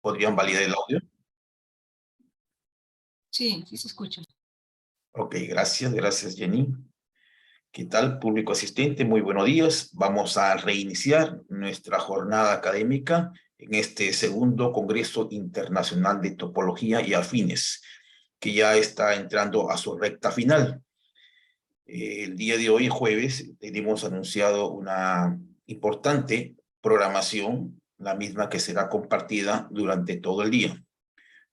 ¿Podrían validar el audio? Sí, sí se escucha. Ok, gracias Jenny. ¿Qué tal, público asistente? Muy buenos días. Vamos a reiniciar nuestra jornada académica en este segundo Congreso Internacional de Topología y Afines, que ya está entrando a su recta final. El día de hoy, jueves, tenemos anunciado una importante programación, la misma que será compartida durante todo el día.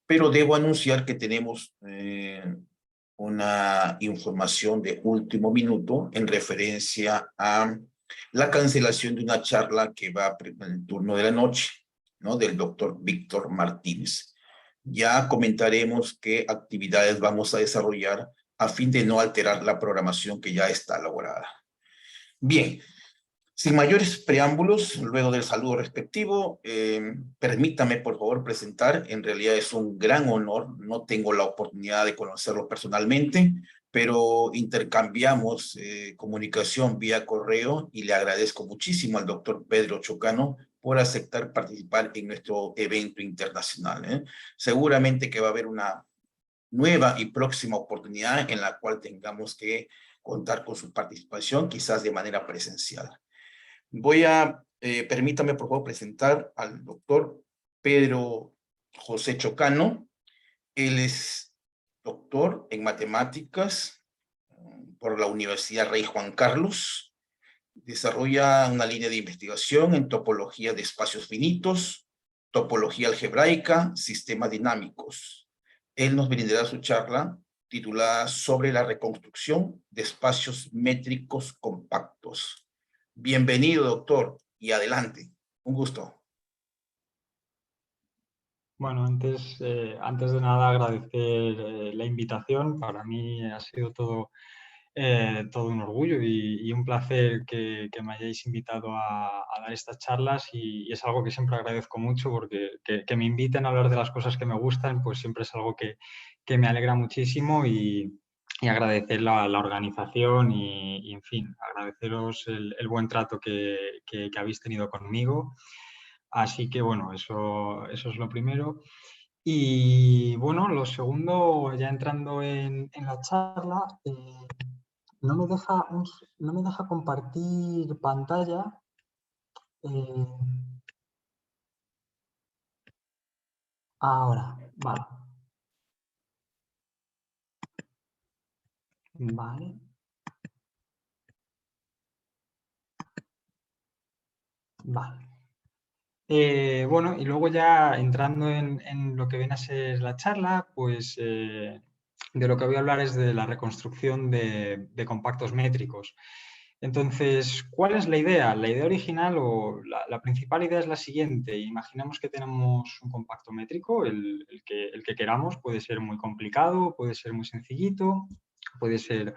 Pero debo anunciar que tenemos una información de último minuto en referencia a la cancelación de una charla que va en el turno de la noche, ¿no? Del doctor Víctor Martínez. Ya comentaremos qué actividades vamos a desarrollar a fin de no alterar la programación que ya está elaborada. Bien, sin mayores preámbulos, luego del saludo respectivo, permítame por favor presentar, en realidad es un gran honor, no tengo la oportunidad de conocerlo personalmente, pero intercambiamos comunicación vía correo y le agradezco muchísimo al doctor Pedro Chocano por aceptar participar en nuestro evento internacional. Seguramente que va a haber una nueva y próxima oportunidad en la cual tengamos que contar con su participación, quizás de manera presencial. Permítame por favor presentar al doctor Pedro José Chocano. Él es doctor en matemáticas por la Universidad Rey Juan Carlos. Desarrolla una línea de investigación en topología de espacios finitos, topología algebraica, sistemas dinámicos. Él nos brindará su charla titulada sobre la reconstrucción de espacios métricos compactos. Bienvenido, doctor, y adelante. Un gusto. Bueno, antes de nada agradecer la invitación. Para mí ha sido todo un orgullo y un placer que me hayáis invitado a dar estas charlas y es algo que siempre agradezco mucho porque que me inviten a hablar de las cosas que me gustan, pues siempre es algo que me alegra muchísimo y agradecer la organización y, en fin, agradeceros el buen trato que habéis tenido conmigo. Así que, bueno, eso es lo primero. Y, bueno, lo segundo, ya entrando en la charla, no me deja compartir pantalla. Ahora, vale. Vale. Vale. Bueno, y luego ya entrando en lo que viene a ser la charla, pues de lo que voy a hablar es de la reconstrucción de compactos métricos. Entonces, ¿cuál es la idea? La idea original o la principal idea es la siguiente. Imaginemos que tenemos un compacto métrico, el que queramos, puede ser muy complicado, puede ser muy sencillito, puede ser...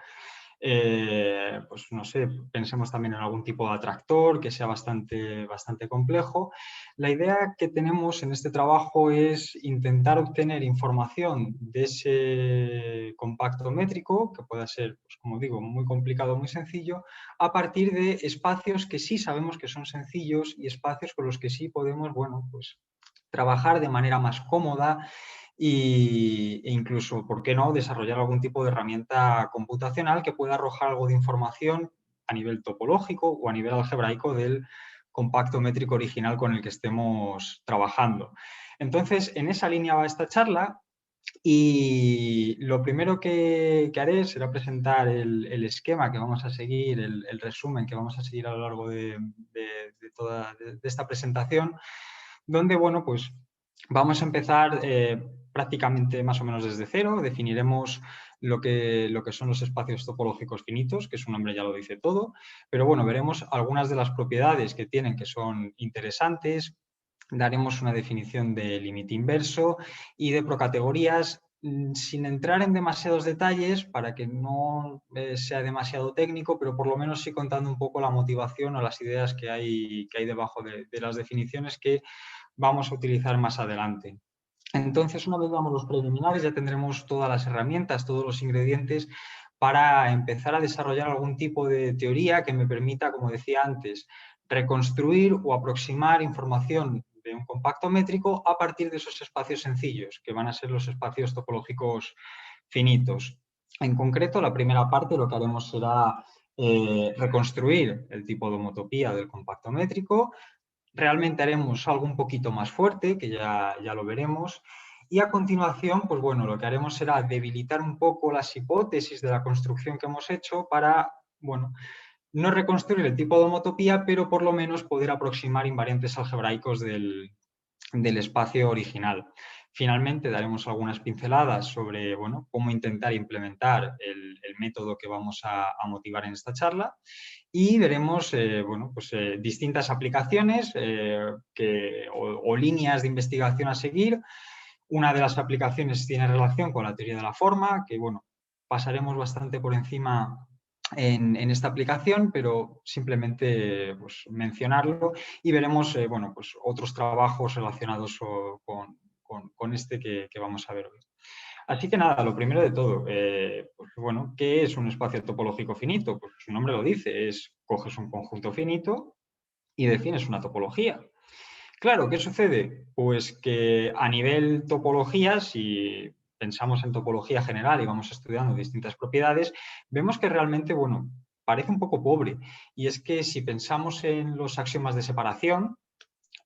pues no sé, pensemos también en algún tipo de atractor que sea bastante complejo. La idea que tenemos en este trabajo es intentar obtener información de ese compacto métrico, que pueda ser, pues como digo, muy complicado o muy sencillo, a partir de espacios que sí sabemos que son sencillos y espacios con los que sí podemos, bueno, pues trabajar de manera más cómoda e incluso, ¿por qué no?, desarrollar algún tipo de herramienta computacional que pueda arrojar algo de información a nivel topológico o a nivel algebraico del compacto métrico original con el que estemos trabajando. Entonces, en esa línea va esta charla y lo primero que haré será presentar el esquema que vamos a seguir, el resumen que vamos a seguir a lo largo de toda esta presentación, donde, bueno, pues vamos a empezar prácticamente más o menos desde cero. Definiremos lo que son los espacios topológicos finitos, que su nombre ya lo dice todo, pero bueno, veremos algunas de las propiedades que tienen que son interesantes. Daremos una definición de límite inverso y de procategorías, sin entrar en demasiados detalles para que no sea demasiado técnico, pero por lo menos sí contando un poco la motivación o las ideas que hay debajo de las definiciones que vamos a utilizar más adelante. Entonces, una vez damos los preliminares, ya tendremos todas las herramientas, todos los ingredientes para empezar a desarrollar algún tipo de teoría que me permita, como decía antes, reconstruir o aproximar información de un compacto métrico a partir de esos espacios sencillos, que van a ser los espacios topológicos finitos. En concreto, la primera parte lo que haremos será reconstruir el tipo de homotopía del compacto métrico. Realmente haremos algo un poquito más fuerte, que ya lo veremos. Y a continuación, pues bueno, lo que haremos será debilitar un poco las hipótesis de la construcción que hemos hecho para, bueno, no reconstruir el tipo de homotopía, pero por lo menos poder aproximar invariantes algebraicos del espacio original. Finalmente daremos algunas pinceladas sobre, bueno, cómo intentar implementar el método que vamos a motivar en esta charla y veremos bueno, pues, distintas aplicaciones o líneas de investigación a seguir. Una de las aplicaciones tiene relación con la teoría de la forma, que bueno, pasaremos bastante por encima en esta aplicación, pero simplemente pues, mencionarlo y veremos bueno, pues, otros trabajos relacionados con este que vamos a ver hoy. Así que nada, lo primero de todo, pues, bueno, ¿qué es un espacio topológico finito? Pues su nombre lo dice, coges un conjunto finito y defines una topología. Claro, ¿qué sucede? Pues que a nivel topología, si pensamos en topología general y vamos estudiando distintas propiedades, vemos que realmente, bueno, parece un poco pobre. Y es que si pensamos en los axiomas de separación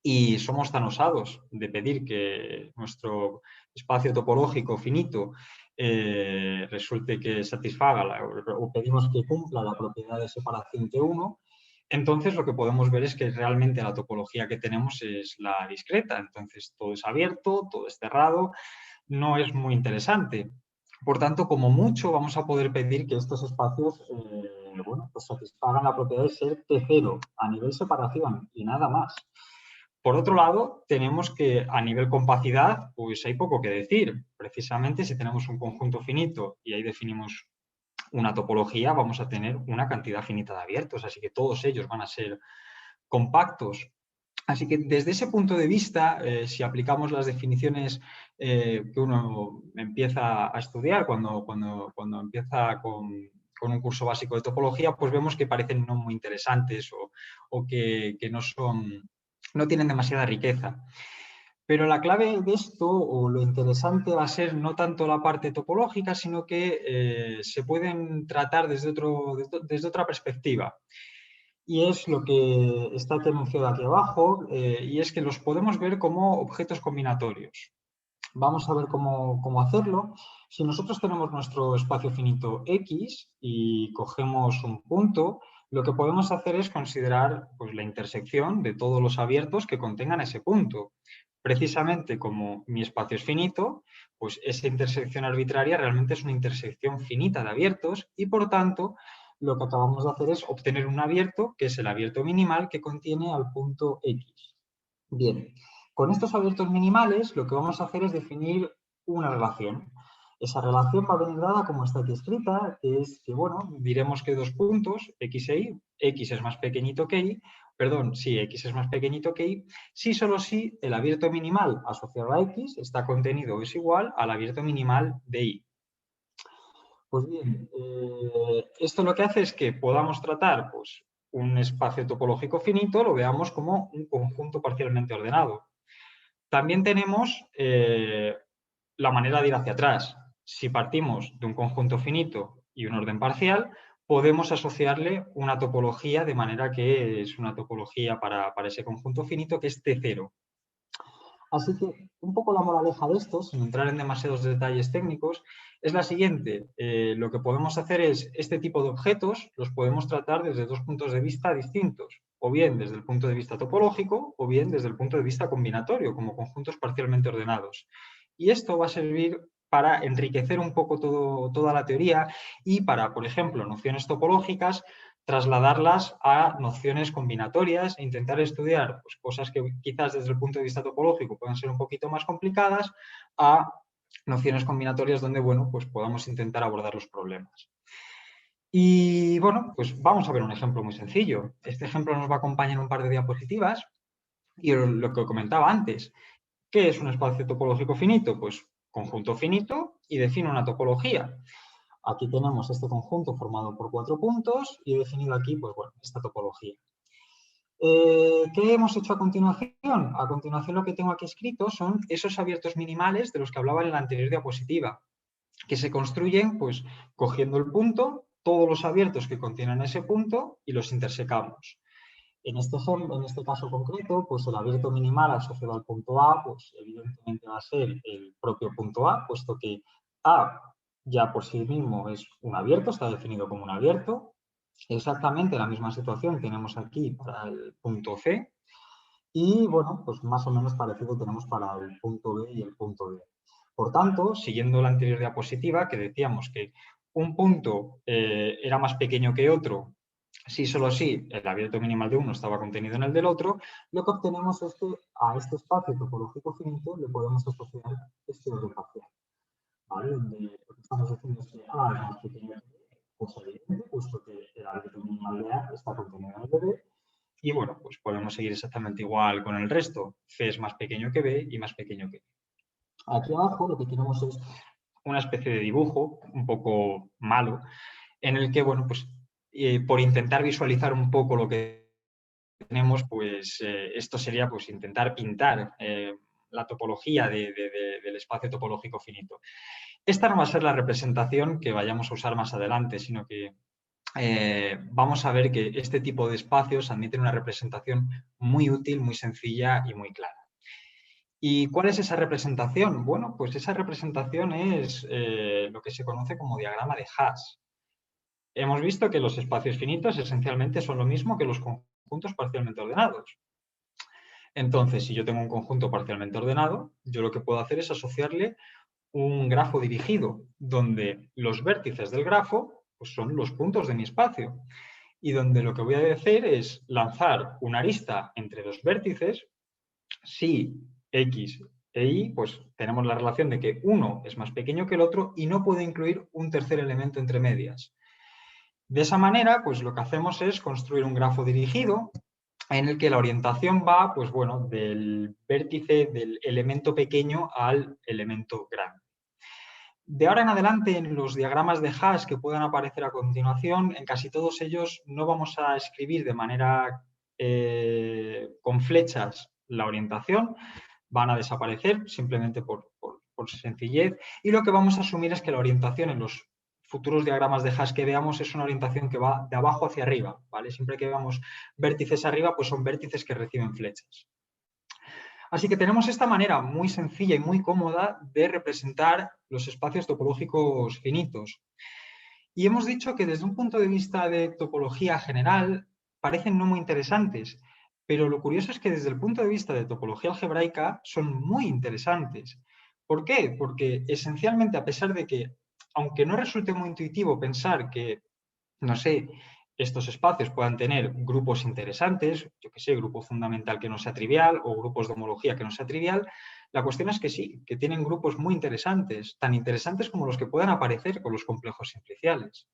y somos tan osados de pedir que nuestro espacio topológico finito resulte que satisfaga o pedimos que cumpla la propiedad de separación T1, entonces lo que podemos ver es que realmente la topología que tenemos es la discreta. Entonces todo es abierto, todo es cerrado, no es muy interesante. Por tanto, como mucho vamos a poder pedir que estos espacios bueno, pues satisfagan la propiedad de ser T0 a nivel separación y nada más. Por otro lado, tenemos que a nivel compacidad, pues hay poco que decir. Precisamente si tenemos un conjunto finito y ahí definimos una topología, vamos a tener una cantidad finita de abiertos, así que todos ellos van a ser compactos. Así que desde ese punto de vista, si aplicamos las definiciones que uno empieza a estudiar cuando empieza con un curso básico de topología, pues vemos que parecen no muy interesantes o que no tienen demasiada riqueza. Pero la clave de esto, o lo interesante, va a ser no tanto la parte topológica, sino que se pueden tratar desde otra perspectiva. Y es lo que está anunciado aquí abajo, y es que los podemos ver como objetos combinatorios. Vamos a ver cómo hacerlo. Si nosotros tenemos nuestro espacio finito X y cogemos un punto, lo que podemos hacer es considerar pues, la intersección de todos los abiertos que contengan ese punto. Precisamente como mi espacio es finito, pues esa intersección arbitraria realmente es una intersección finita de abiertos y, por tanto, lo que acabamos de hacer es obtener un abierto, que es el abierto minimal que contiene al punto X. Bien, con estos abiertos minimales lo que vamos a hacer es definir una relación. Esa relación va a venir dada como está aquí escrita, que es que, bueno, diremos que dos puntos, X e Y, X es más pequeñito que Y, perdón, sí, X es más pequeñito que Y, si solo si el abierto minimal asociado a X está contenido o es igual al abierto minimal de Y. Pues bien, esto lo que hace es que podamos tratar pues, un espacio topológico finito, lo veamos como un conjunto parcialmente ordenado. También tenemos la manera de ir hacia atrás. Si partimos de un conjunto finito y un orden parcial, podemos asociarle una topología de manera que es una topología para ese conjunto finito que es T0. Así que un poco la moraleja de esto, sin entrar en demasiados detalles técnicos, es la siguiente. Lo que podemos hacer es, este tipo de objetos los podemos tratar desde dos puntos de vista distintos, o bien desde el punto de vista topológico, o bien desde el punto de vista combinatorio, como conjuntos parcialmente ordenados. Y esto va a servir para enriquecer un poco toda la teoría y para, por ejemplo, nociones topológicas, trasladarlas a nociones combinatorias e intentar estudiar pues, cosas que quizás desde el punto de vista topológico pueden ser un poquito más complicadas a nociones combinatorias donde, bueno, pues podamos intentar abordar los problemas. Y bueno, pues vamos a ver un ejemplo muy sencillo. Este ejemplo nos va a acompañar en un par de diapositivas y lo que comentaba antes. ¿Qué es un espacio topológico finito? Pues conjunto finito y define una topología. Aquí tenemos este conjunto formado por 4 puntos y he definido aquí, pues bueno, esta topología. ¿Qué hemos hecho a continuación? A continuación lo que tengo aquí escrito son esos abiertos minimales de los que hablaba en la anterior diapositiva, que se construyen pues cogiendo el punto, todos los abiertos que contienen ese punto y los intersecamos. En este caso concreto, pues el abierto minimal asociado al punto A, pues evidentemente va a ser el propio punto A, puesto que A ya por sí mismo es un abierto, está definido como un abierto. Exactamente la misma situación tenemos aquí para el punto C y, bueno, pues más o menos parecido tenemos para el punto B y el punto D. Por tanto, siguiendo la anterior diapositiva, que decíamos que un punto era más pequeño que otro, si solo si el abierto minimal de uno estaba contenido en el del otro, lo que obtenemos es que a este espacio topológico finito le podemos asociar este orden parcial. ¿Vale? Donde lo que estamos diciendo es que A es más pequeño que B, pues evidente, puesto que el abierto minimal de A está contenido en el de B. Y bueno, pues podemos seguir exactamente igual con el resto. C es más pequeño que B y más pequeño que B. Aquí abajo lo que tenemos es una especie de dibujo un poco malo, en el que, bueno, pues por intentar visualizar un poco lo que tenemos, pues esto sería pues intentar pintar la topología del espacio topológico finito. Esta no va a ser la representación que vayamos a usar más adelante, sino que vamos a ver que este tipo de espacios admiten una representación muy útil, muy sencilla y muy clara. ¿Y cuál es esa representación? Bueno, pues esa representación es lo que se conoce como diagrama de Haas. Hemos visto que los espacios finitos esencialmente son lo mismo que los conjuntos parcialmente ordenados. Entonces, si yo tengo un conjunto parcialmente ordenado, yo lo que puedo hacer es asociarle un grafo dirigido, donde los vértices del grafo pues son los puntos de mi espacio y donde lo que voy a hacer es lanzar una arista entre dos vértices. Si X e Y, pues tenemos la relación de que uno es más pequeño que el otro y no puede incluir un tercer elemento entre medias. De esa manera, pues lo que hacemos es construir un grafo dirigido en el que la orientación va, pues bueno, del vértice del elemento pequeño al elemento grande. De ahora en adelante, en los diagramas de Haas que puedan aparecer a continuación, en casi todos ellos no vamos a escribir de manera con flechas la orientación, van a desaparecer simplemente por sencillez, y lo que vamos a asumir es que la orientación en los futuros diagramas de Haas que veamos es una orientación que va de abajo hacia arriba, ¿vale? Siempre que veamos vértices arriba, pues son vértices que reciben flechas. Así que tenemos esta manera muy sencilla y muy cómoda de representar los espacios topológicos finitos. Y hemos dicho que desde un punto de vista de topología general parecen no muy interesantes, pero lo curioso es que desde el punto de vista de topología algebraica son muy interesantes. ¿Por qué? Porque esencialmente, a pesar de que, aunque no resulte muy intuitivo pensar que, no sé, estos espacios puedan tener grupos interesantes, yo que sé, grupo fundamental que no sea trivial o grupos de homología que no sea trivial, la cuestión es que sí, que tienen grupos muy interesantes, tan interesantes como los que puedan aparecer con los complejos simpliciales.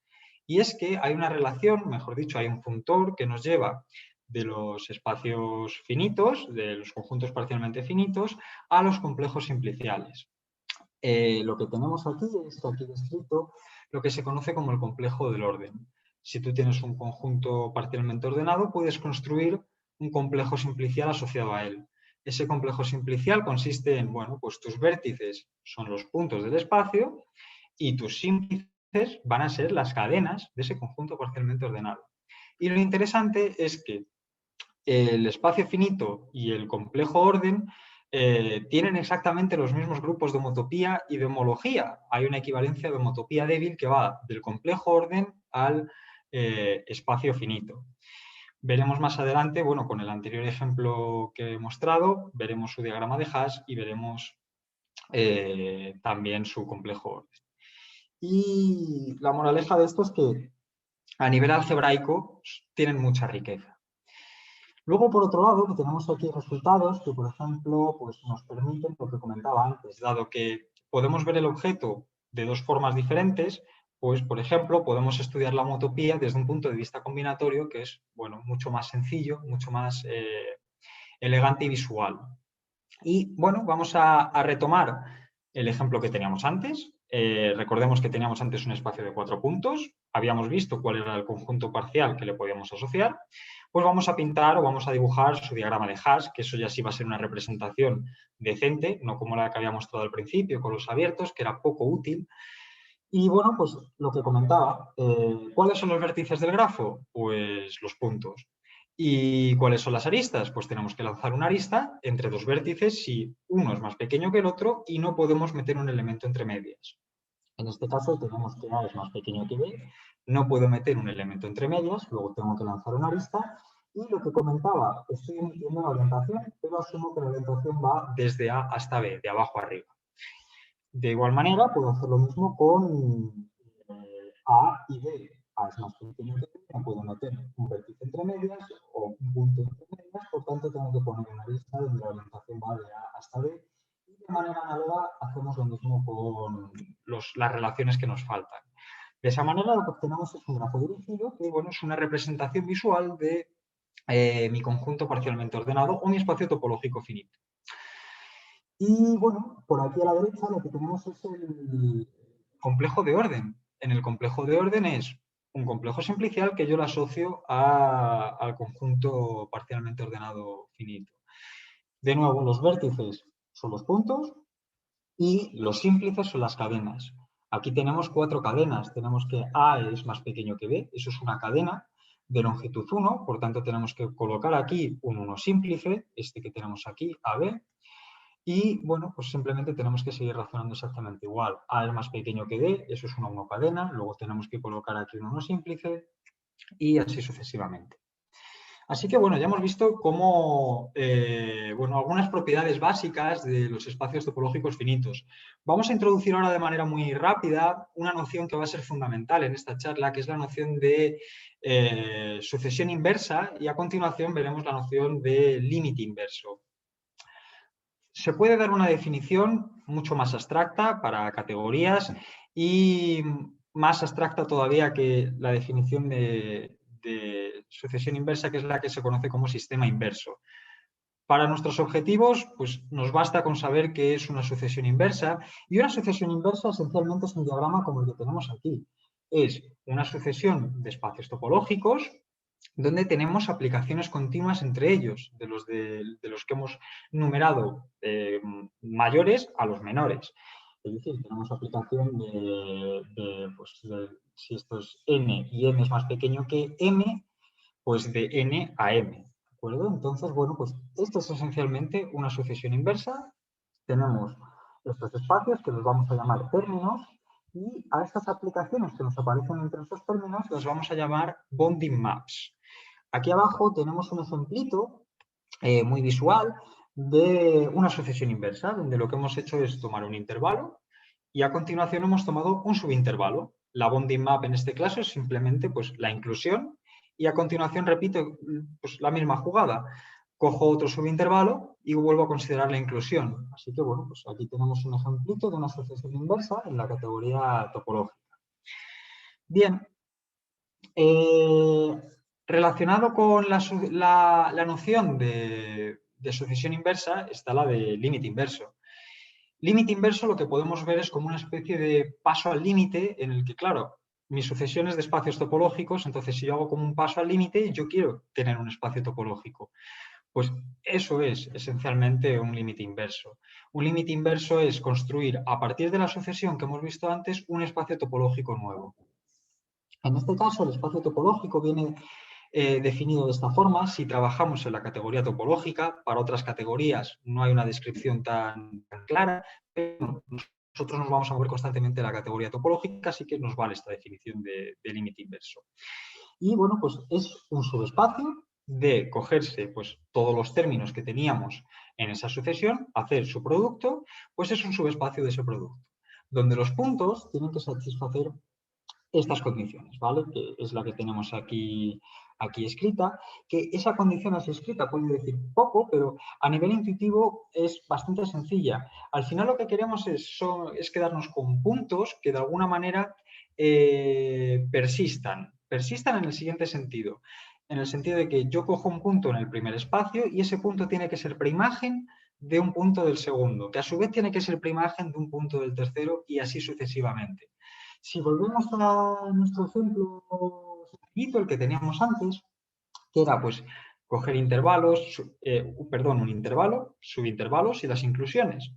Y es que hay una relación, mejor dicho, hay un funtor que nos lleva de los espacios finitos, de los conjuntos parcialmente finitos, a los complejos simpliciales. Lo que tenemos aquí es aquí descrito lo que se conoce como el complejo del orden. Si tú tienes un conjunto parcialmente ordenado, puedes construir un complejo simplicial asociado a él. Ese complejo simplicial consiste en, bueno, pues tus vértices son los puntos del espacio y tus símplices van a ser las cadenas de ese conjunto parcialmente ordenado. Y lo interesante es que el espacio finito y el complejo orden tienen exactamente los mismos grupos de homotopía y de homología. Hay una equivalencia de homotopía débil que va del complejo orden al espacio finito. Veremos más adelante, bueno, con el anterior ejemplo que he mostrado, veremos su diagrama de Haas y veremos también su complejo orden. Y la moraleja de esto es que a nivel algebraico tienen mucha riqueza. Luego, por otro lado, que tenemos aquí resultados que, por ejemplo, pues nos permiten lo que comentaba antes, dado que podemos ver el objeto de dos formas diferentes, pues, por ejemplo, podemos estudiar la homotopía desde un punto de vista combinatorio que es, bueno, mucho más sencillo, mucho más elegante y visual. Y, bueno, vamos a retomar el ejemplo que teníamos antes, recordemos que teníamos antes un espacio de 4 puntos, habíamos visto cuál era el conjunto parcial que le podíamos asociar, pues vamos a pintar o vamos a dibujar su diagrama de hash, que eso ya sí va a ser una representación decente, no como la que había mostrado al principio con los abiertos, que era poco útil. Y bueno, pues lo que comentaba, ¿cuáles son los vértices del grafo? Pues los puntos. ¿Y cuáles son las aristas? Pues tenemos que lanzar una arista entre dos vértices si uno es más pequeño que el otro y no podemos meter un elemento entre medias. En este caso tenemos que A es más pequeño que B, no puedo meter un elemento entre medias, luego tengo que lanzar una arista. Y lo que comentaba, estoy emitiendo la orientación, pero asumo que la orientación va desde A hasta B, de abajo a arriba. De igual manera, puedo hacer lo mismo con A y B. A es más pequeño que B, no puedo meter un vértice entre medias o un punto entre medias, por tanto tengo que poner una lista donde la orientación va de A hasta B. Y de manera análoga hacemos lo mismo con las relaciones que nos faltan. De esa manera lo que obtenemos es un grafo dirigido que bueno, es una representación visual de mi conjunto parcialmente ordenado o mi espacio topológico finito. Y bueno, por aquí a la derecha lo que tenemos es el complejo de orden. En el complejo de orden es un complejo simplicial que yo lo asocio al conjunto parcialmente ordenado finito. De nuevo, los vértices son los puntos y los símplices son las cadenas. Aquí tenemos 4 cadenas. Tenemos que A es más pequeño que B, eso es una cadena de longitud 1, por tanto tenemos que colocar aquí un 1 símplice, este que tenemos aquí, AB. Y bueno, pues simplemente tenemos que seguir razonando exactamente igual. A es más pequeño que D, eso es una 1 cadena, luego tenemos que colocar aquí un 1 símplice y así sucesivamente. Así que bueno, ya hemos visto cómo, bueno, algunas propiedades básicas de los espacios topológicos finitos. Vamos a introducir ahora de manera muy rápida una noción que va a ser fundamental en esta charla, que es la noción de sucesión inversa, y a continuación veremos la noción de límite inverso. Se puede dar una definición mucho más abstracta para categorías y más abstracta todavía que la definición de sucesión inversa, que es la que se conoce como sistema inverso. Para nuestros objetivos, pues nos basta con saber qué es una sucesión inversa, y una sucesión inversa esencialmente es un diagrama como el que tenemos aquí. Es una sucesión de espacios topológicos donde tenemos aplicaciones continuas entre ellos, de los que hemos numerado mayores a los menores. Es decir, tenemos aplicación si esto es n y m es más pequeño que m, pues de n a m. ¿De acuerdo? Entonces, bueno, pues esto es esencialmente una sucesión inversa. Tenemos estos espacios que los vamos a llamar términos, y a estas aplicaciones que nos aparecen entre esos términos las vamos a llamar bounding maps. Aquí abajo tenemos un ejemplito muy visual de una sucesión inversa, donde lo que hemos hecho es tomar un intervalo y a continuación hemos tomado un subintervalo. La bounding map en este caso es simplemente pues, la inclusión, y a continuación repito pues, la misma jugada. Cojo otro subintervalo y vuelvo a considerar la inclusión. Así que bueno, pues aquí tenemos un ejemplito de una sucesión inversa en la categoría topológica. Bien. Relacionado con la noción de sucesión inversa está la de límite inverso. Límite inverso lo que podemos ver es como una especie de paso al límite en el que, claro, mi sucesión es de espacios topológicos, entonces si yo hago como un paso al límite, yo quiero tener un espacio topológico. Pues eso es esencialmente un límite inverso. Un límite inverso es construir a partir de la sucesión que hemos visto antes un espacio topológico nuevo. En este caso, el espacio topológico viene definido de esta forma. Si trabajamos en la categoría topológica, para otras categorías no hay una descripción tan clara, pero nosotros nos vamos a mover constantemente en la categoría topológica, así que nos vale esta definición de límite inverso. Y bueno, pues es un subespacio de cogerse pues, todos los términos que teníamos en esa sucesión, hacer su producto, pues es un subespacio de ese producto, donde los puntos tienen que satisfacer estas condiciones, ¿vale? Que es la que tenemos aquí escrita, que esa condición así escrita puede decir poco, pero a nivel intuitivo es bastante sencilla. Al final lo que queremos es quedarnos con puntos que de alguna manera persistan en el siguiente sentido, en el sentido de que yo cojo un punto en el primer espacio y ese punto tiene que ser preimagen de un punto del segundo, que a su vez tiene que ser preimagen de un punto del tercero y así sucesivamente. Si volvemos a nuestro ejemplo sencillito, el que teníamos antes, que era pues coger intervalos, un intervalo, subintervalos y las inclusiones.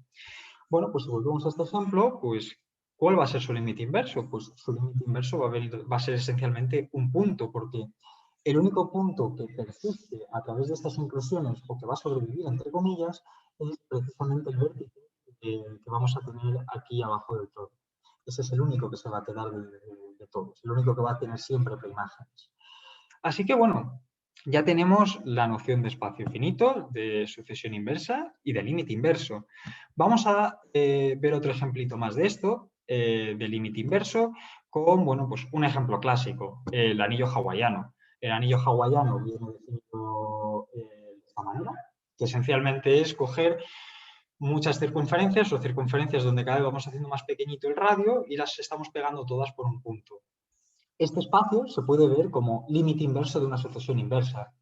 Bueno, pues si volvemos a este ejemplo, pues ¿cuál va a ser su límite inverso? Pues su límite inverso va a ser esencialmente un punto, porque el único punto que persiste a través de estas inclusiones o que va a sobrevivir, entre comillas, es precisamente el vértice que vamos a tener aquí abajo del todo. Ese es el único que se va a quedar de todos, el único que va a tener siempre preimágenes. Así que bueno, ya tenemos la noción de espacio finito, de sucesión inversa y de límite inverso. Vamos a ver otro ejemplito más de esto, de límite inverso, con bueno, pues un ejemplo clásico, el anillo hawaiano. El anillo hawaiano viene definido de esta manera, que esencialmente es coger muchas circunferencias o circunferencias donde cada vez vamos haciendo más pequeñito el radio y las estamos pegando todas por un punto. Este espacio se puede ver como límite inverso de una sucesión inversa,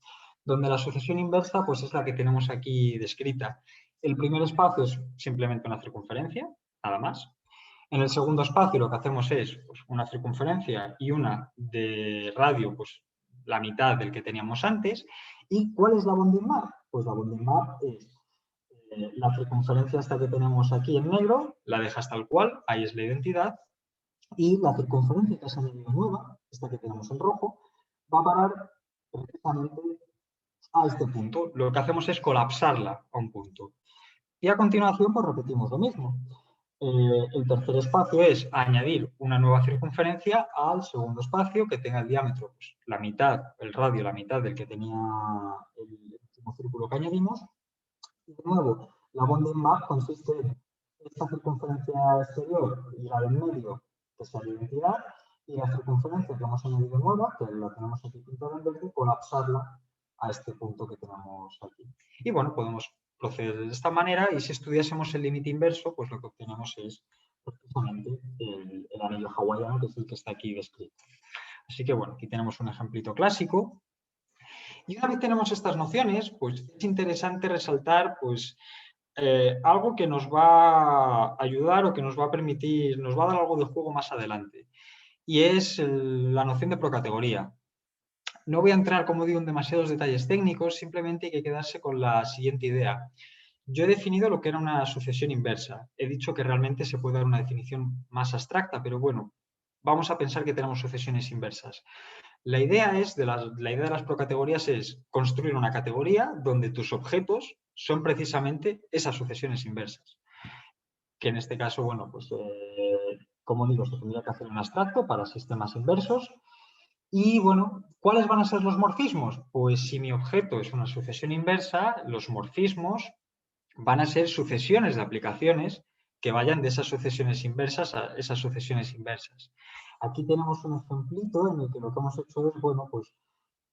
donde la sucesión inversa pues, es la que tenemos aquí descrita. El primer espacio es simplemente una circunferencia, nada más. En el segundo espacio lo que hacemos es pues, una circunferencia y una de radio, pues la mitad del que teníamos antes. ¿Y cuál es la bounding map? Pues la bounding map es la circunferencia esta que tenemos aquí en negro, la dejas tal cual, ahí es la identidad, y la circunferencia que has añadido nueva, esta que tenemos en rojo, va a parar precisamente a este punto. Lo que hacemos es colapsarla a un punto. Y a continuación, pues repetimos lo mismo. El tercer espacio es añadir una nueva circunferencia al segundo espacio que tenga el diámetro, pues, la mitad, el radio, la mitad del que tenía el último círculo que añadimos. Y de nuevo, la bounding map consiste en esta circunferencia exterior y la del medio, que es la identidad, y la circunferencia que hemos añadido nueva, que la tenemos aquí pintada en verde, colapsarla a este punto que tenemos aquí. Y bueno, podemos proceder de esta manera y si estudiásemos el límite inverso, pues lo que obtenemos es precisamente el anillo hawaiano, que es el que está aquí descrito. Así que bueno, aquí tenemos un ejemplito clásico. Y una vez tenemos estas nociones, pues es interesante resaltar pues, algo que nos va a ayudar o que nos va a permitir, nos va a dar algo de juego más adelante. Y es la noción de procategoría. No voy a entrar, como digo, en demasiados detalles técnicos, simplemente hay que quedarse con la siguiente idea. Yo he definido lo que era una sucesión inversa. He dicho que realmente se puede dar una definición más abstracta, pero bueno, vamos a pensar que tenemos sucesiones inversas. La idea de las procategorías es construir una categoría donde tus objetos son precisamente esas sucesiones inversas. Que en este caso, bueno, pues como digo, se tendría que hacer un abstracto para sistemas inversos. Y bueno, ¿cuáles van a ser los morfismos? Pues si mi objeto es una sucesión inversa, los morfismos van a ser sucesiones de aplicaciones que vayan de esas sucesiones inversas a esas sucesiones inversas. Aquí tenemos un ejemplito en el que lo que hemos hecho es, bueno, pues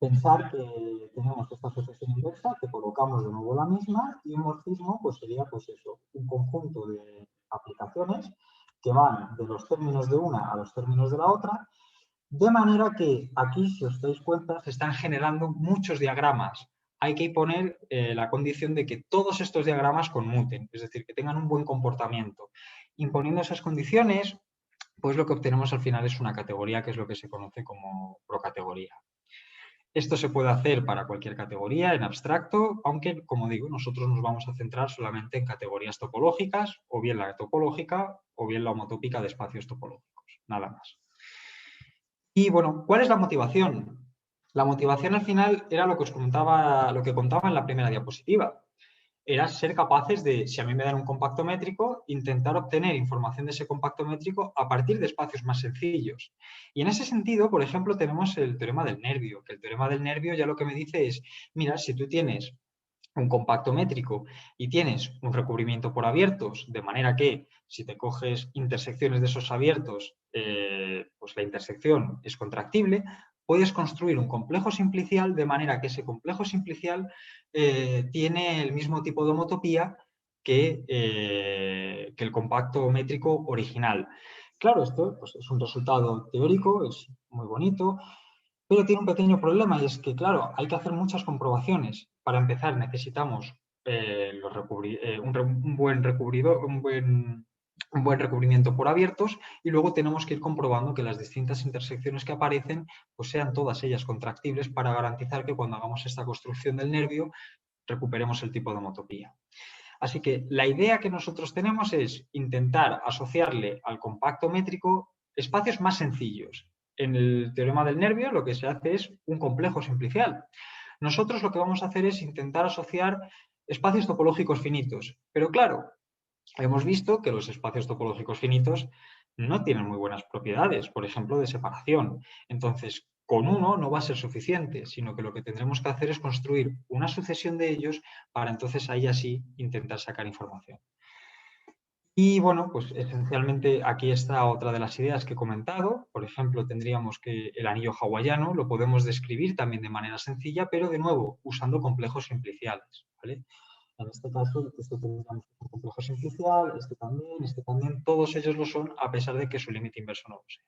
pensar que tenemos esta sucesión inversa, que colocamos de nuevo la misma, y un morfismo pues sería pues eso, un conjunto de aplicaciones que van de los términos de una a los términos de la otra, de manera que aquí, si os dais cuenta, se están generando muchos diagramas. Hay que poner la condición de que todos estos diagramas conmuten, es decir, que tengan un buen comportamiento. Imponiendo esas condiciones, pues lo que obtenemos al final es una categoría que es lo que se conoce como procategoría. Esto se puede hacer para cualquier categoría en abstracto, aunque, como digo, nosotros nos vamos a centrar solamente en categorías topológicas, o bien la topológica, o bien la homotópica de espacios topológicos. Nada más. Y bueno, ¿cuál es la motivación? La motivación al final era lo que os contaba, lo que contaba en la primera diapositiva. Era ser capaces de, si a mí me dan un compacto métrico, intentar obtener información de ese compacto métrico a partir de espacios más sencillos. Y en ese sentido, por ejemplo, tenemos el teorema del nervio, que el teorema del nervio ya lo que me dice es, mira, si tú tienes un compacto métrico y tienes un recubrimiento por abiertos, de manera que si te coges intersecciones de esos abiertos, pues la intersección es contractible, puedes construir un complejo simplicial de manera que ese complejo simplicial tiene el mismo tipo de homotopía que el compacto métrico original. Claro, esto pues, es un resultado teórico, es muy bonito, pero tiene un pequeño problema y es que, claro, hay que hacer muchas comprobaciones. Para empezar, necesitamos un buen recubrimiento por abiertos, y luego tenemos que ir comprobando que las distintas intersecciones que aparecen pues sean todas ellas contractibles para garantizar que cuando hagamos esta construcción del nervio recuperemos el tipo de homotopía. Así que la idea que nosotros tenemos es intentar asociarle al compacto métrico espacios más sencillos. En el teorema del nervio lo que se hace es un complejo simplicial. Nosotros lo que vamos a hacer es intentar asociar espacios topológicos finitos. Pero claro, hemos visto que los espacios topológicos finitos no tienen muy buenas propiedades, por ejemplo, de separación. Entonces, con uno no va a ser suficiente, sino que lo que tendremos que hacer es construir una sucesión de ellos para entonces ahí así intentar sacar información. Y bueno, pues esencialmente aquí está otra de las ideas que he comentado. Por ejemplo, tendríamos que el anillo hawaiano lo podemos describir también de manera sencilla, pero de nuevo, usando complejos simpliciales, ¿vale? En este caso, este tendríamos un complejo simplicial, este también, todos ellos lo son, a pesar de que su límite inverso no lo sea.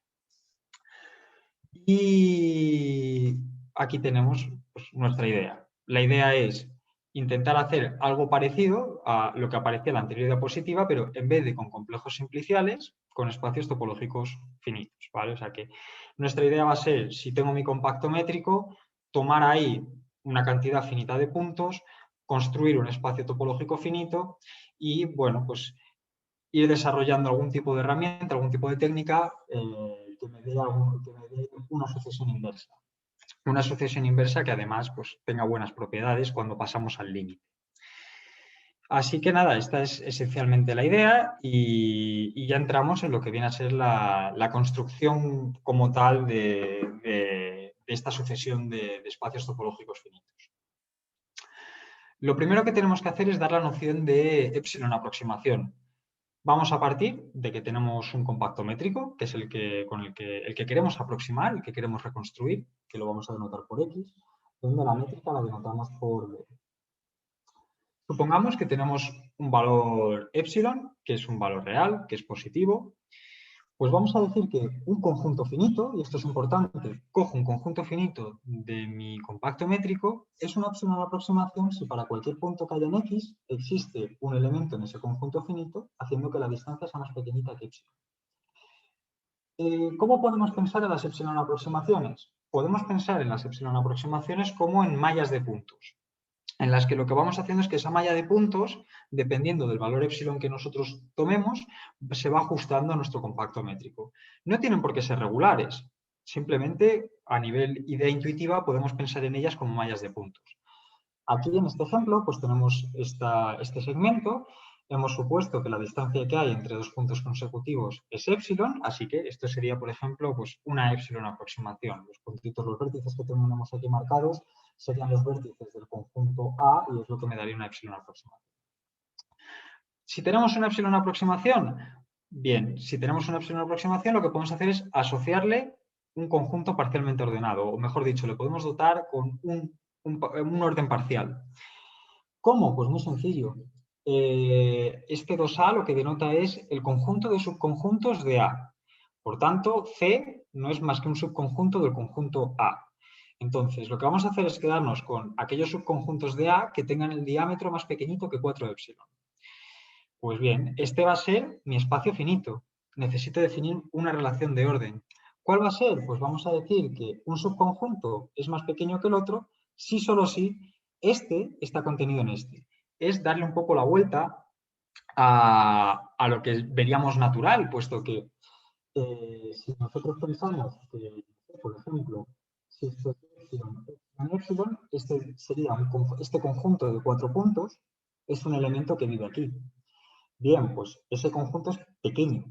Y aquí tenemos pues, nuestra idea. La idea es intentar hacer algo parecido a lo que aparecía en la anterior diapositiva, pero en vez de con complejos simpliciales, con espacios topológicos finitos, ¿vale? O sea que nuestra idea va a ser, si tengo mi compacto métrico, tomar ahí una cantidad finita de puntos, construir un espacio topológico finito y, bueno, pues ir desarrollando algún tipo de herramienta, algún tipo de técnica que me dé una sucesión inversa. Una sucesión inversa que además pues, tenga buenas propiedades cuando pasamos al límite. Así que nada, esta es esencialmente la idea y ya entramos en lo que viene a ser la construcción como tal de esta sucesión de espacios topológicos finitos. Lo primero que tenemos que hacer es dar la noción de épsilon aproximación. Vamos a partir de que tenemos un compacto métrico, que es el que queremos aproximar, el que queremos reconstruir, que lo vamos a denotar por X, donde la métrica la denotamos por B. Supongamos que tenemos un valor epsilon, que es un valor real, que es positivo. Pues vamos a decir que un conjunto finito, y esto es importante, cojo un conjunto finito de mi compacto métrico, es una epsilon aproximación si para cualquier punto que haya en X existe un elemento en ese conjunto finito, haciendo que la distancia sea más pequeñita que epsilon. ¿Cómo podemos pensar en las epsilon aproximaciones? Podemos pensar en las epsilon aproximaciones como en mallas de puntos, en las que lo que vamos haciendo es que esa malla de puntos, dependiendo del valor epsilon que nosotros tomemos, se va ajustando a nuestro compacto métrico. No tienen por qué ser regulares, simplemente a nivel idea intuitiva podemos pensar en ellas como mallas de puntos. Aquí en este ejemplo pues tenemos este segmento, hemos supuesto que la distancia que hay entre dos puntos consecutivos es epsilon, así que esto sería, por ejemplo, pues una epsilon aproximación. Los puntitos, los vértices que tenemos aquí marcados serían los vértices del conjunto A y es lo que me daría una epsilon aproximación. Si tenemos una epsilon aproximación, bien, si tenemos una epsilon aproximación lo que podemos hacer es asociarle un conjunto parcialmente ordenado, o mejor dicho, le podemos dotar con un orden parcial. ¿Cómo? Pues muy sencillo. Este 2A lo que denota es el conjunto de subconjuntos de A. Por tanto, C no es más que un subconjunto del conjunto A. Entonces, lo que vamos a hacer es quedarnos con aquellos subconjuntos de A que tengan el diámetro más pequeñito que 4 epsilon. Pues bien, este va a ser mi espacio finito. Necesito definir una relación de orden. ¿Cuál va a ser? Pues vamos a decir que un subconjunto es más pequeño que el otro si solo si este está contenido en este. Es darle un poco la vuelta a lo que veríamos natural, puesto que si nosotros pensamos que, por ejemplo, si esto es epsilon, este conjunto de 4 puntos es un elemento que vive aquí. Bien, pues ese conjunto es pequeño.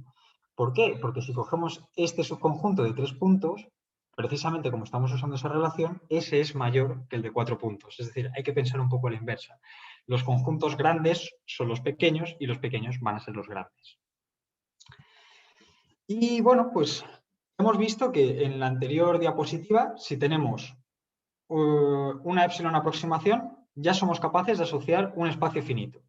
¿Por qué? Porque si cogemos este subconjunto de 3 puntos, precisamente como estamos usando esa relación, ese es mayor que el de 4 puntos. Es decir, hay que pensar un poco a la inversa. Los conjuntos grandes son los pequeños y los pequeños van a ser los grandes. Y bueno, pues hemos visto que en la anterior diapositiva, si tenemos una epsilon aproximación, ya somos capaces de asociar un espacio finito.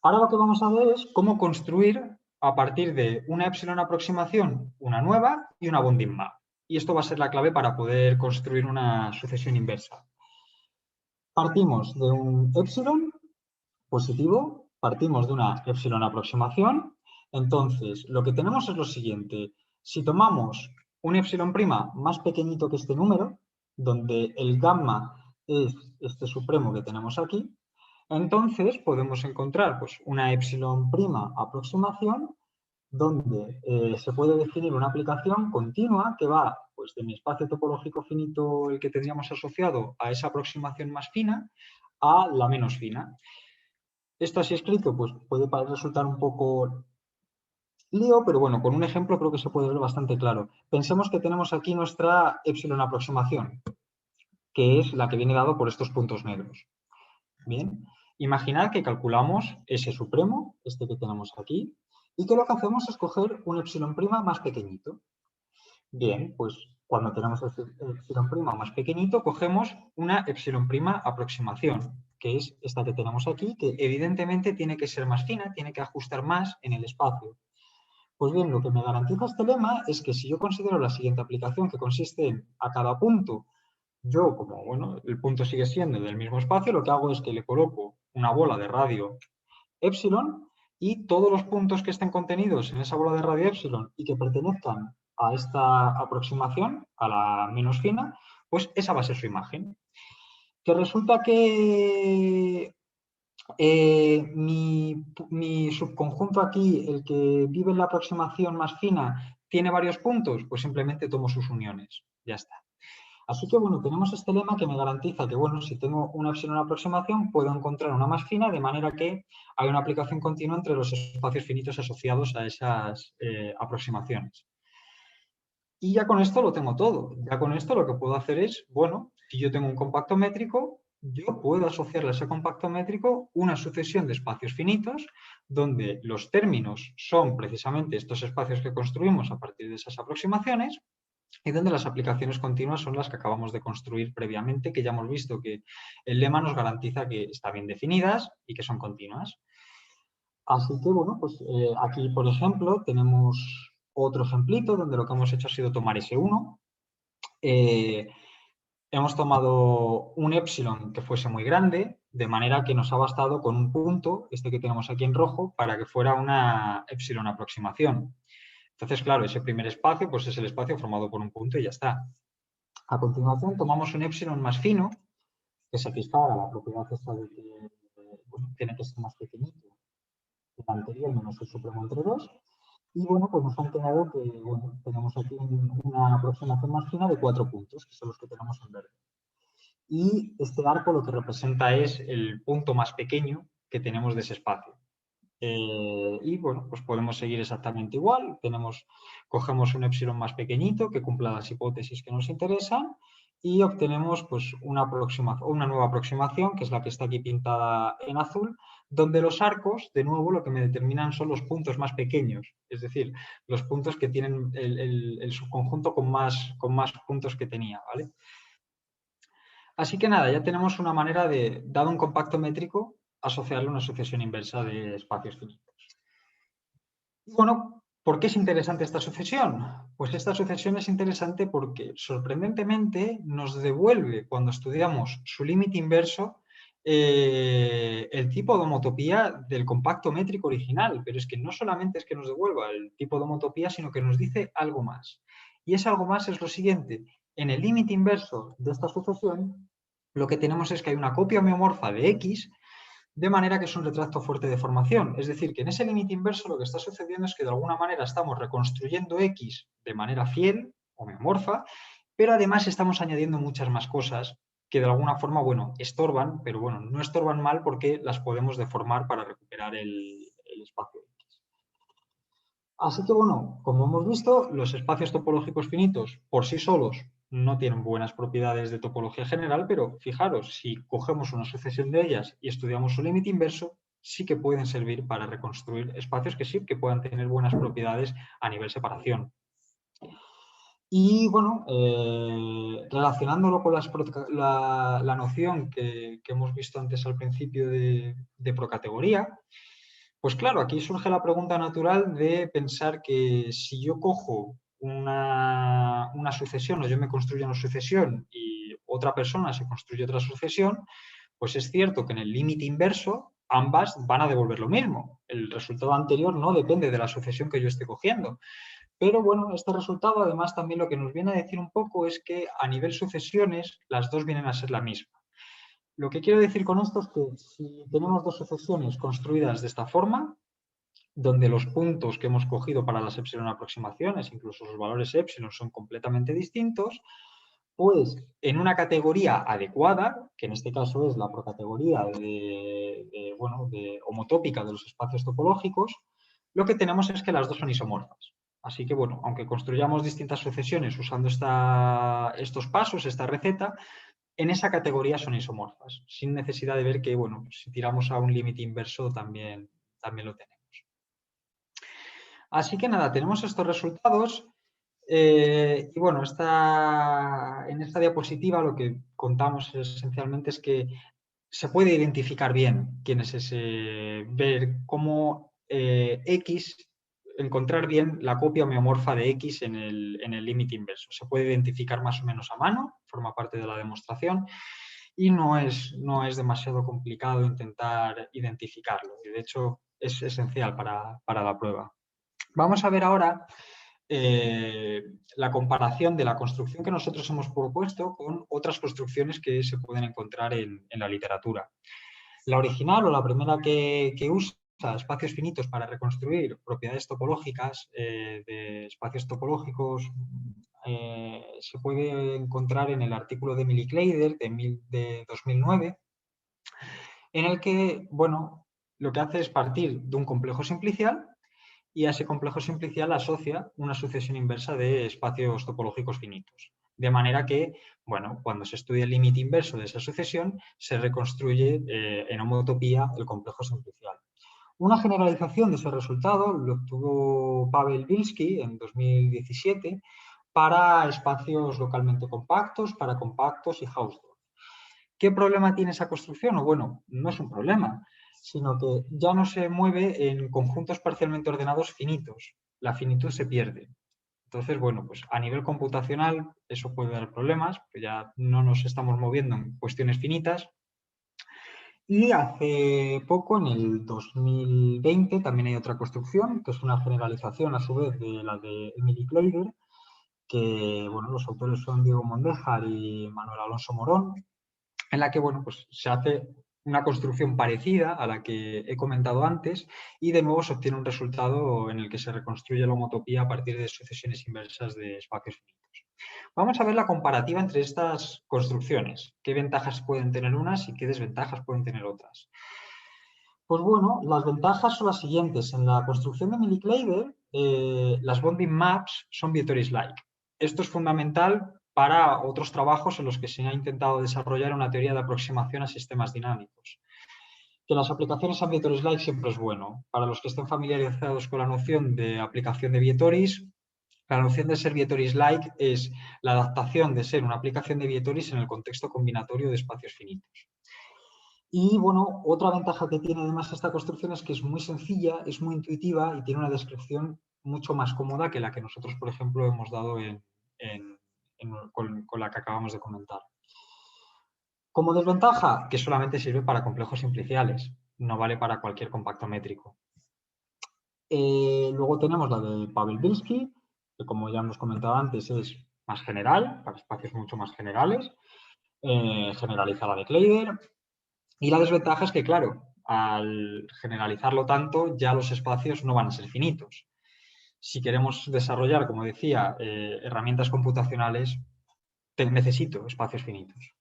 Ahora lo que vamos a ver es cómo construir a partir de una epsilon aproximación una nueva y una bonding map. Y esto va a ser la clave para poder construir una sucesión inversa. Partimos de un epsilon positivo, partimos de una epsilon aproximación. Entonces, lo que tenemos es lo siguiente. Si tomamos un epsilon prima más pequeñito que este número, donde el gamma es este supremo que tenemos aquí, entonces podemos encontrar pues, una epsilon prima aproximación donde se puede definir una aplicación continua que va pues, de mi espacio topológico finito, el que tendríamos asociado a esa aproximación más fina, a la menos fina. Esto así escrito pues, puede resultar un poco lío, pero bueno, con un ejemplo creo que se puede ver bastante claro. Pensemos que tenemos aquí nuestra epsilon aproximación, que es la que viene dado por estos puntos negros. Bien, imaginad que calculamos ese supremo, este que tenemos aquí, y que lo que hacemos es coger un epsilon prima más pequeñito. Bien, pues cuando tenemos el epsilon prima más pequeñito, cogemos una epsilon prima aproximación, que es esta que tenemos aquí, que evidentemente tiene que ser más fina, tiene que ajustar más en el espacio. Pues bien, lo que me garantiza este lema es que si yo considero la siguiente aplicación, que consiste en a cada punto, yo como, bueno, el punto sigue siendo del mismo espacio, lo que hago es que le coloco una bola de radio epsilon y todos los puntos que estén contenidos en esa bola de radio epsilon y que pertenezcan a esta aproximación, a la menos fina, pues esa va a ser su imagen. Que resulta que mi subconjunto aquí, el que vive en la aproximación más fina, tiene varios puntos, pues simplemente tomo sus uniones. Ya está. Así que, bueno, tenemos este lema que me garantiza que, bueno, si tengo una epsilon aproximación, puedo encontrar una más fina, de manera que hay una aplicación continua entre los espacios finitos asociados a esas aproximaciones. Y ya con esto lo tengo todo. Ya con esto lo que puedo hacer es, bueno, si yo tengo un compacto métrico, yo puedo asociarle a ese compacto métrico una sucesión de espacios finitos donde los términos son precisamente estos espacios que construimos a partir de esas aproximaciones y donde las aplicaciones continuas son las que acabamos de construir previamente, que ya hemos visto que el lema nos garantiza que están bien definidas y que son continuas. Así que, bueno, pues aquí, por ejemplo, tenemos otro ejemplito donde lo que hemos hecho ha sido tomar ese 1. Hemos tomado un epsilon que fuese muy grande, de manera que nos ha bastado con un punto, este que tenemos aquí en rojo, para que fuera una epsilon aproximación. Entonces, claro, ese primer espacio pues es el espacio formado por un punto y ya está. A continuación, tomamos un epsilon más fino, que satisfaga la propiedad esta de que tiene que ser más pequeñito que el anterior menos el supremo entre 2. Y bueno, pues nos han quedado que bueno, tenemos aquí una aproximación más fina de 4 puntos, que son los que tenemos en verde. Y este arco lo que representa es el punto más pequeño que tenemos de ese espacio. Y bueno, pues podemos seguir exactamente igual. Cogemos un epsilon más pequeñito que cumpla las hipótesis que nos interesan y obtenemos pues una nueva aproximación, que es la que está aquí pintada en azul, donde los arcos, de nuevo, lo que me determinan son los puntos más pequeños, es decir, los puntos que tienen el subconjunto con más puntos que tenía, ¿vale? Así que nada, ya tenemos una manera de, dado un compacto métrico, asociarle una sucesión inversa de espacios finitos. Y bueno, ¿por qué es interesante esta sucesión? Pues esta sucesión es interesante porque sorprendentemente nos devuelve, cuando estudiamos su límite inverso, el tipo de homotopía del compacto métrico original. Pero es que no solamente es que nos devuelva el tipo de homotopía, sino que nos dice algo más. Y ese algo más es lo siguiente. En el límite inverso de esta sucesión, lo que tenemos es que hay una copia homeomorfa de X, de manera que es un retracto fuerte de formación. Es decir, que en ese límite inverso lo que está sucediendo es que de alguna manera estamos reconstruyendo X de manera fiel, homeomorfa, pero además estamos añadiendo muchas más cosas que de alguna forma, bueno, estorban, pero bueno, no estorban mal porque las podemos deformar para recuperar el espacio X. Así que bueno, como hemos visto, los espacios topológicos finitos por sí solos no tienen buenas propiedades de topología general, pero fijaros, si cogemos una sucesión de ellas y estudiamos su límite inverso, sí que pueden servir para reconstruir espacios que sí que puedan tener buenas propiedades a nivel separación. Y bueno, relacionándolo con la noción que hemos visto antes al principio de procategoría, pues claro, aquí surge la pregunta natural de pensar que si yo cojo una sucesión o yo me construyo una sucesión y otra persona se construye otra sucesión, pues es cierto que en el límite inverso ambas van a devolver lo mismo. El resultado anterior no depende de la sucesión que yo esté cogiendo. Pero bueno, este resultado además también lo que nos viene a decir un poco es que a nivel sucesiones las dos vienen a ser la misma. Lo que quiero decir con esto es que si tenemos dos sucesiones construidas de esta forma, donde los puntos que hemos cogido para las epsilon aproximaciones, incluso los valores epsilon, son completamente distintos, pues en una categoría adecuada, que en este caso es la procategoría de homotópica de los espacios topológicos, lo que tenemos es que las dos son isomorfas. Así que, bueno, aunque construyamos distintas sucesiones usando estos pasos, esta receta, en esa categoría son isomorfas, sin necesidad de ver que, bueno, si tiramos a un límite inverso también lo tenemos. Así que nada, tenemos estos resultados. Y bueno, en esta diapositiva lo que contamos esencialmente es que se puede identificar bien quién es ese, ver cómo X, encontrar bien la copia homeomorfa de X en el límite inverso. Se puede identificar más o menos a mano, forma parte de la demostración, y no es demasiado complicado intentar identificarlo. Y de hecho, es esencial para la prueba. Vamos a ver ahora la comparación de la construcción que nosotros hemos propuesto con otras construcciones que se pueden encontrar en la literatura. La original o la primera que usa espacios finitos para reconstruir propiedades topológicas de espacios topológicos se puede encontrar en el artículo de Emily Kleider de 2009, en el que, bueno, lo que hace es partir de un complejo simplicial y a ese complejo simplicial asocia una sucesión inversa de espacios topológicos finitos. De manera que, bueno, cuando se estudia el límite inverso de esa sucesión, se reconstruye en homotopía el complejo simplicial. Una generalización de ese resultado lo obtuvo Pavel Bilski en 2017 para espacios localmente compactos, para compactos y Hausdorff. ¿Qué problema tiene esa construcción? O bueno, no es un problema, sino que ya no se mueve en conjuntos parcialmente ordenados finitos. La finitud se pierde. Entonces, bueno, pues a nivel computacional eso puede dar problemas, pues ya no nos estamos moviendo en cuestiones finitas. Y hace poco, en el 2020, también hay otra construcción, que es una generalización a su vez de la de Emily Kleider, que bueno, los autores son Diego Mondéjar y Manuel Alonso Morón, en la que bueno, pues se hace una construcción parecida a la que he comentado antes y de nuevo se obtiene un resultado en el que se reconstruye la homotopía a partir de sucesiones inversas de espacios finitos. Vamos a ver la comparativa entre estas construcciones, qué ventajas pueden tener unas y qué desventajas pueden tener otras. Pues bueno, las ventajas son las siguientes. En la construcción de Emily Kleider, las bonding maps son Vietoris-like. Esto es fundamental para otros trabajos en los que se ha intentado desarrollar una teoría de aproximación a sistemas dinámicos. Que las aplicaciones sean Vietoris-like siempre es bueno. Para los que estén familiarizados con la noción de aplicación de Vietoris, la noción de ser Vietoris-like es la adaptación de ser una aplicación de Vietoris en el contexto combinatorio de espacios finitos. Y bueno, otra ventaja que tiene además esta construcción es que es muy sencilla, es muy intuitiva y tiene una descripción mucho más cómoda que la que nosotros, por ejemplo, hemos dado con la que acabamos de comentar. Como desventaja, que solamente sirve para complejos simpliciales, no vale para cualquier compacto métrico. Luego tenemos la de Pavel Bilski, que como ya hemos comentado antes es más general, para espacios mucho más generales. Generaliza la de Kleider. Y la desventaja es que, claro, al generalizarlo tanto, ya los espacios no van a ser finitos. Si queremos desarrollar, como decía, herramientas computacionales, necesito espacios finitos.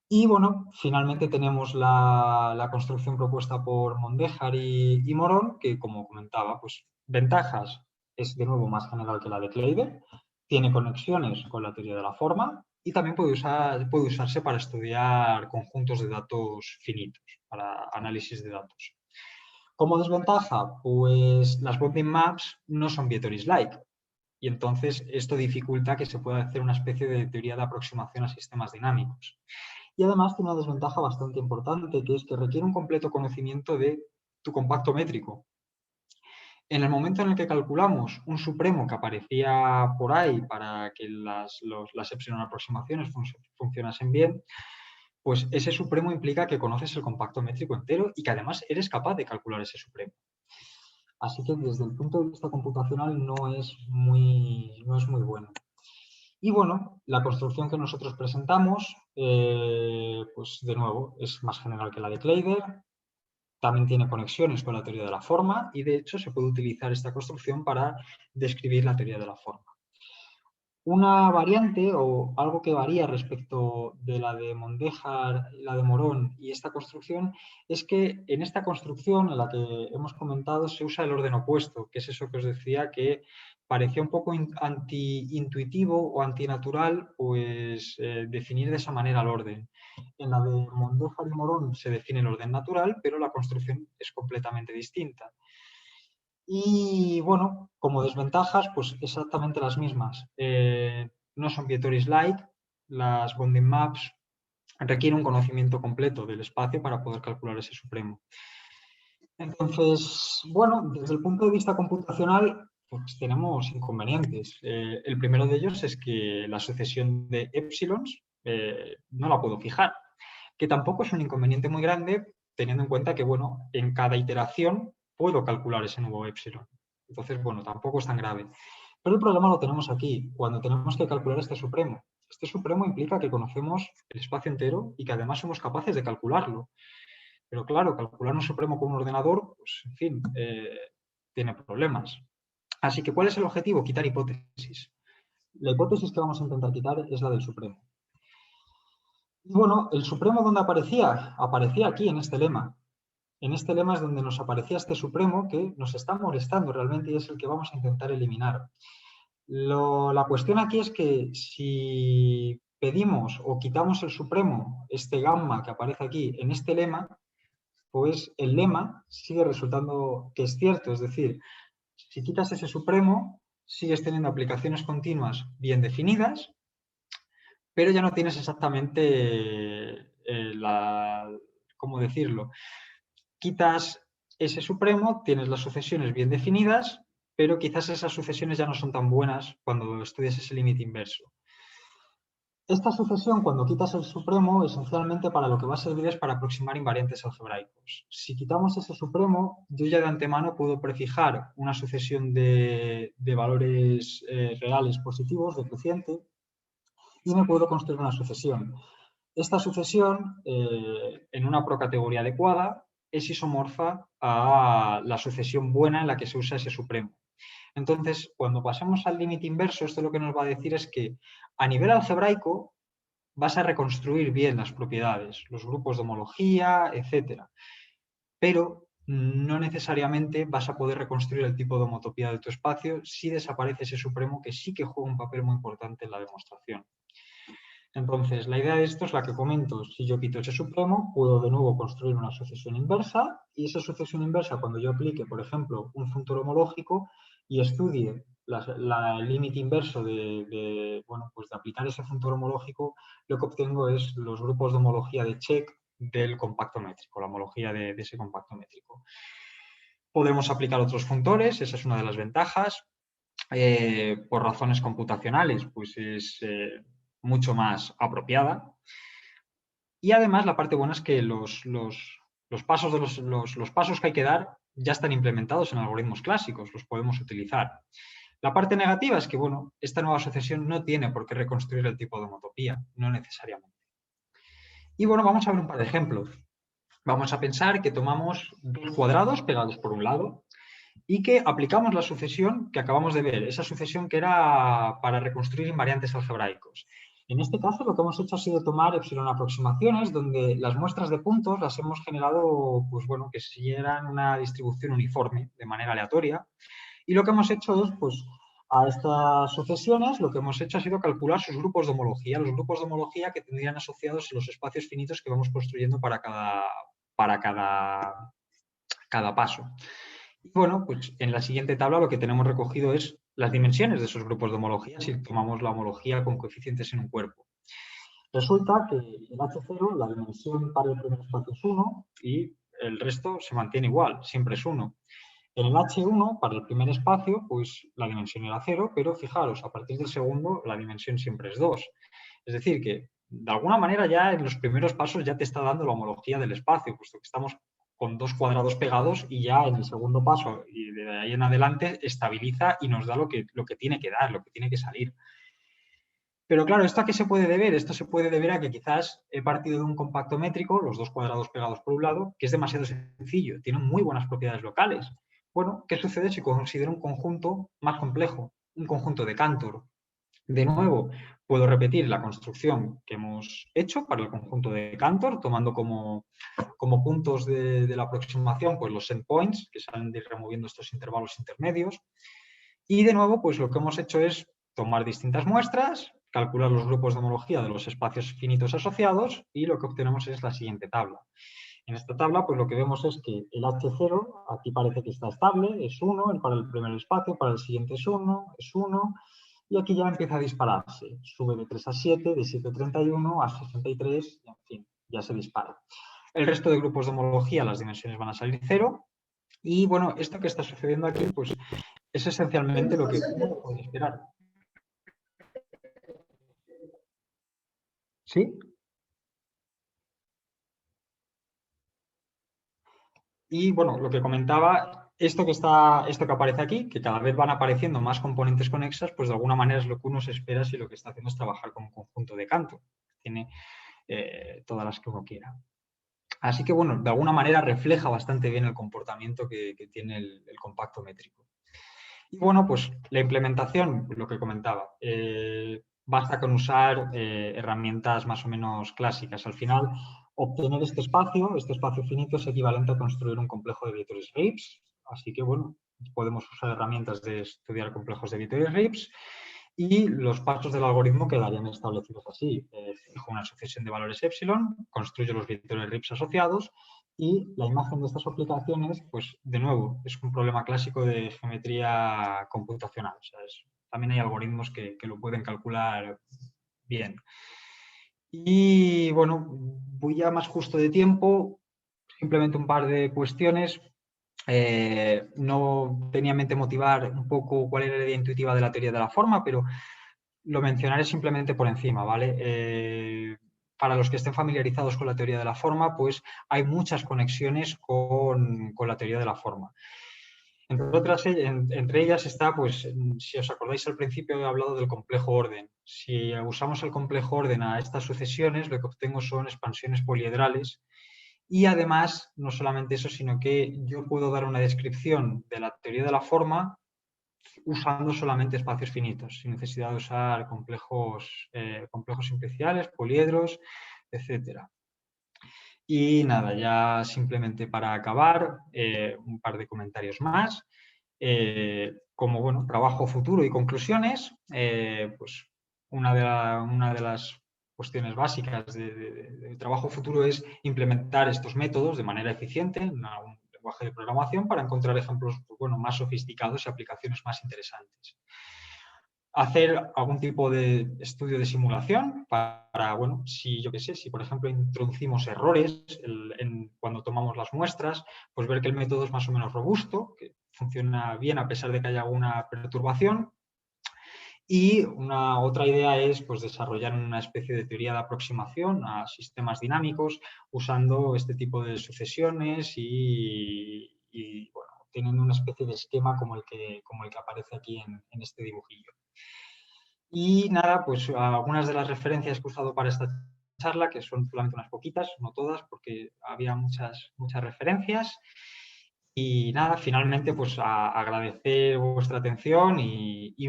Y bueno, finalmente tenemos la construcción propuesta por Mondéjar y Morón, que como comentaba, pues ventajas es de nuevo más general que la de Kleider, tiene conexiones con la teoría de la forma y también puede usarse para estudiar conjuntos de datos finitos, para análisis de datos. Como desventaja, pues las bonding maps no son Vietoris-like y entonces esto dificulta que se pueda hacer una especie de teoría de aproximación a sistemas dinámicos. Y además tiene una desventaja bastante importante, que es que requiere un completo conocimiento de tu compacto métrico. En el momento en el que calculamos un supremo que aparecía por ahí para que las epsilon aproximaciones funcionasen bien, pues ese supremo implica que conoces el compacto métrico entero y que además eres capaz de calcular ese supremo. Así que desde el punto de vista computacional no es muy bueno. Y bueno, la construcción que nosotros presentamos, pues de nuevo, es más general que la de Kleider. También tiene conexiones con la teoría de la forma y de hecho se puede utilizar esta construcción para describir la teoría de la forma. Una variante o algo que varía respecto de la de Mondejar, la de Morón y esta construcción es que en esta construcción en la que hemos comentado se usa el orden opuesto, que es eso que os decía que parecía un poco anti-intuitivo o antinatural pues definir de esa manera el orden. En la de Mondejar y Morón se define el orden natural, pero la construcción es completamente distinta. Y bueno, como desventajas, pues exactamente las mismas. No son Vietoris-like, las bounding maps requieren un conocimiento completo del espacio para poder calcular ese supremo. Entonces, bueno, desde el punto de vista computacional, pues tenemos inconvenientes. El primero de ellos es que la sucesión de épsilons no la puedo fijar, que tampoco es un inconveniente muy grande, teniendo en cuenta que, bueno, en cada iteración puedo calcular ese nuevo épsilon. Entonces, bueno, tampoco es tan grave. Pero el problema lo tenemos aquí, cuando tenemos que calcular este supremo. Este supremo implica que conocemos el espacio entero y que además somos capaces de calcularlo. Pero claro, calcular un supremo con un ordenador, pues en fin, tiene problemas. Así que, ¿cuál es el objetivo? Quitar hipótesis. La hipótesis que vamos a intentar quitar es la del supremo. Y bueno, ¿el supremo dónde aparecía? Aparecía aquí, en este lema. En este lema es donde nos aparecía este supremo que nos está molestando realmente y es el que vamos a intentar eliminar. La cuestión aquí es que si pedimos o quitamos el supremo, este gamma que aparece aquí en este lema, pues el lema sigue resultando que es cierto. Es decir, si quitas ese supremo, sigues teniendo aplicaciones continuas bien definidas, pero ya no tienes exactamente ¿cómo decirlo? Quitas ese supremo, tienes las sucesiones bien definidas, pero quizás esas sucesiones ya no son tan buenas cuando estudias ese límite inverso. Esta sucesión, cuando quitas el supremo, esencialmente para lo que va a servir es para aproximar invariantes algebraicos. Si quitamos ese supremo, yo ya de antemano puedo prefijar una sucesión de valores reales positivos, decreciente, y me puedo construir una sucesión. Esta sucesión, en una procategoría adecuada, es isomorfa a la sucesión buena en la que se usa ese supremo. Entonces, cuando pasamos al límite inverso, esto lo que nos va a decir es que a nivel algebraico vas a reconstruir bien las propiedades, los grupos de homología, etc. Pero no necesariamente vas a poder reconstruir el tipo de homotopía de tu espacio si desaparece ese supremo que sí que juega un papel muy importante en la demostración. Entonces, la idea de esto es la que comento. Si yo quito ese supremo, puedo de nuevo construir una sucesión inversa y esa sucesión inversa, cuando yo aplique, por ejemplo, un futuro homológico y estudie el límite inverso de aplicar ese futuro homológico, lo que obtengo es los grupos de homología de Čech del compacto métrico, la homología de ese compacto métrico. Podemos aplicar otros funtores, esa es una de las ventajas. Por razones computacionales, pues es mucho más apropiada. Y además la parte buena es que los pasos los pasos que hay que dar ya están implementados en algoritmos clásicos, los podemos utilizar. La parte negativa es que, bueno, esta nueva sucesión no tiene por qué reconstruir el tipo de homotopía, no necesariamente. Y bueno, vamos a ver un par de ejemplos. Vamos a pensar que tomamos dos cuadrados pegados por un lado y que aplicamos la sucesión que acabamos de ver, esa sucesión que era para reconstruir invariantes algebraicos. En este caso lo que hemos hecho ha sido tomar epsilon aproximaciones donde las muestras de puntos las hemos generado, pues bueno, que siguieran una distribución uniforme de manera aleatoria. Y lo que hemos hecho es, pues, a estas sucesiones lo que hemos hecho ha sido calcular sus grupos de homología, los grupos de homología que tendrían asociados los espacios finitos que vamos construyendo para cada paso. Y bueno, pues en la siguiente tabla lo que tenemos recogido es las dimensiones de esos grupos de homología si tomamos la homología con coeficientes en un cuerpo. Resulta que en H0 la dimensión para el primer espacio es 1 y el resto se mantiene igual, siempre es 1. En el H1, para el primer espacio, pues la dimensión era 0, pero fijaros, a partir del segundo la dimensión siempre es 2. Es decir, que de alguna manera ya en los primeros pasos ya te está dando la homología del espacio, puesto que estamos con dos cuadrados pegados y ya en el segundo paso y de ahí en adelante estabiliza y nos da lo que tiene que dar, lo que tiene que salir. Pero claro, ¿esto a qué se puede deber? Esto se puede deber a que quizás he partido de un compacto métrico, los dos cuadrados pegados por un lado, que es demasiado sencillo, tiene muy buenas propiedades locales. Bueno, ¿qué sucede si considero un conjunto más complejo? Un conjunto de Cantor. De nuevo, puedo repetir la construcción que hemos hecho para el conjunto de Cantor, tomando como puntos de la aproximación pues los endpoints, que salen de ir removiendo estos intervalos intermedios. Y de nuevo, pues lo que hemos hecho es tomar distintas muestras, calcular los grupos de homología de los espacios finitos asociados y lo que obtenemos es la siguiente tabla. En esta tabla, pues lo que vemos es que el H0 aquí parece que está estable, es 1, para el primer espacio, para el siguiente es 1, y aquí ya empieza a dispararse. Sube de 3 a 7, de 7 a 31 a 63, y en fin, ya se dispara. El resto de grupos de homología, las dimensiones van a salir 0, y bueno, esto que está sucediendo aquí, pues es esencialmente lo que uno puede esperar. ¿Sí? Y bueno, lo que comentaba, esto que aparece aquí, que cada vez van apareciendo más componentes conexas, pues de alguna manera es lo que uno se espera si lo que está haciendo es trabajar con un conjunto de Cantor. Tiene todas las que uno quiera. Así que bueno, de alguna manera refleja bastante bien el comportamiento que tiene el compacto métrico. Y bueno, pues la implementación, lo que comentaba, basta con usar herramientas más o menos clásicas. Al final, obtener este espacio finito es equivalente a construir un complejo de Vietoris-Rips. Así que bueno, podemos usar herramientas de estudiar complejos de Vietoris-Rips y los pasos del algoritmo quedarían establecidos así. Fijo una sucesión de valores epsilon, construyo los Vietoris-Rips asociados y la imagen de estas aplicaciones, pues de nuevo, es un problema clásico de geometría computacional. O sea, también hay algoritmos que lo pueden calcular bien. Y bueno, voy ya más justo de tiempo, simplemente un par de cuestiones. No tenía en mente motivar un poco cuál era la idea intuitiva de la teoría de la forma, pero lo mencionaré simplemente por encima, ¿vale? Para los que estén familiarizados con la teoría de la forma, pues hay muchas conexiones con la teoría de la forma. Entre ellas está, pues, si os acordáis al principio he hablado del complejo orden. Si usamos el complejo orden a estas sucesiones, lo que obtengo son expansiones poliedrales y además, no solamente eso, sino que yo puedo dar una descripción de la teoría de la forma usando solamente espacios finitos, sin necesidad de usar complejos simpliciales, poliedros, etcétera. Y nada, ya simplemente para acabar, un par de comentarios más. Como bueno, trabajo futuro y conclusiones, pues una de las cuestiones básicas de trabajo futuro es implementar estos métodos de manera eficiente en un lenguaje de programación para encontrar ejemplos pues, bueno, más sofisticados y aplicaciones más interesantes. Hacer algún tipo de estudio de simulación para, bueno, si yo qué sé, si por ejemplo introducimos errores cuando tomamos las muestras, pues ver que el método es más o menos robusto, que funciona bien a pesar de que haya alguna perturbación. Y una otra idea es pues, desarrollar una especie de teoría de aproximación a sistemas dinámicos usando este tipo de sucesiones y bueno, teniendo una especie de esquema como el que aparece aquí en este dibujillo. Y nada, pues algunas de las referencias que he usado para esta charla, que son solamente unas poquitas, no todas, porque había muchas referencias. Y nada, finalmente, pues agradecer vuestra atención y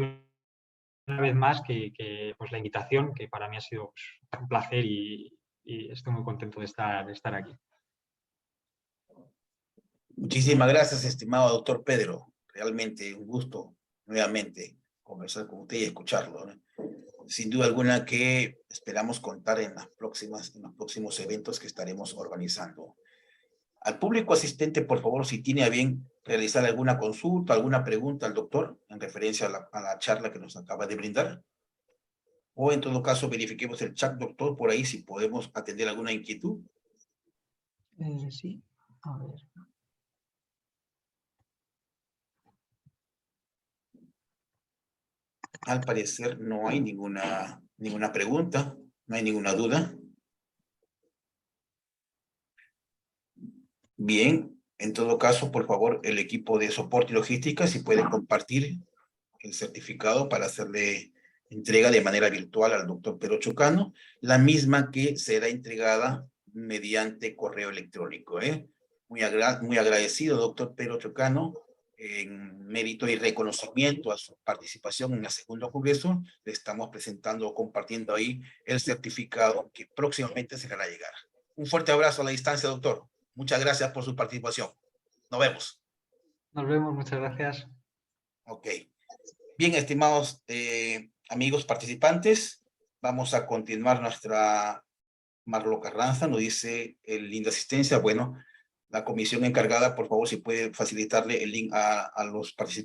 una vez más pues, la invitación, que para mí ha sido pues, un placer y estoy muy contento de estar aquí. Muchísimas gracias, estimado doctor Pedro. Realmente un gusto nuevamente conversar con usted y escucharlo, ¿no? Sin duda alguna que esperamos contar en los próximos eventos que estaremos organizando. Al público asistente, por favor, si tiene a bien realizar alguna consulta, alguna pregunta al doctor en referencia a la charla que nos acaba de brindar. O en todo caso, verifiquemos el chat, doctor, por ahí si podemos atender alguna inquietud. Sí, a ver. Al parecer no hay ninguna pregunta. No hay ninguna duda. Bien, en todo caso, por favor, el equipo de soporte y logística, si pueden compartir el certificado para hacerle entrega de manera virtual al doctor Pedro Chocano, la misma que será entregada mediante correo electrónico. Muy agradecido, doctor Pedro Chocano, en mérito y reconocimiento a su participación en el segundo congreso. Le estamos presentando o compartiendo ahí el certificado que próximamente se le hará llegar. Un fuerte abrazo a la distancia, doctor. Muchas gracias por su participación. Nos vemos. Nos vemos, muchas gracias. Ok. Bien, estimados amigos participantes, vamos a continuar nuestra Marlo Carranza, nos dice el link de asistencia. Bueno, la comisión encargada, por favor, si puede facilitarle el link a los participantes.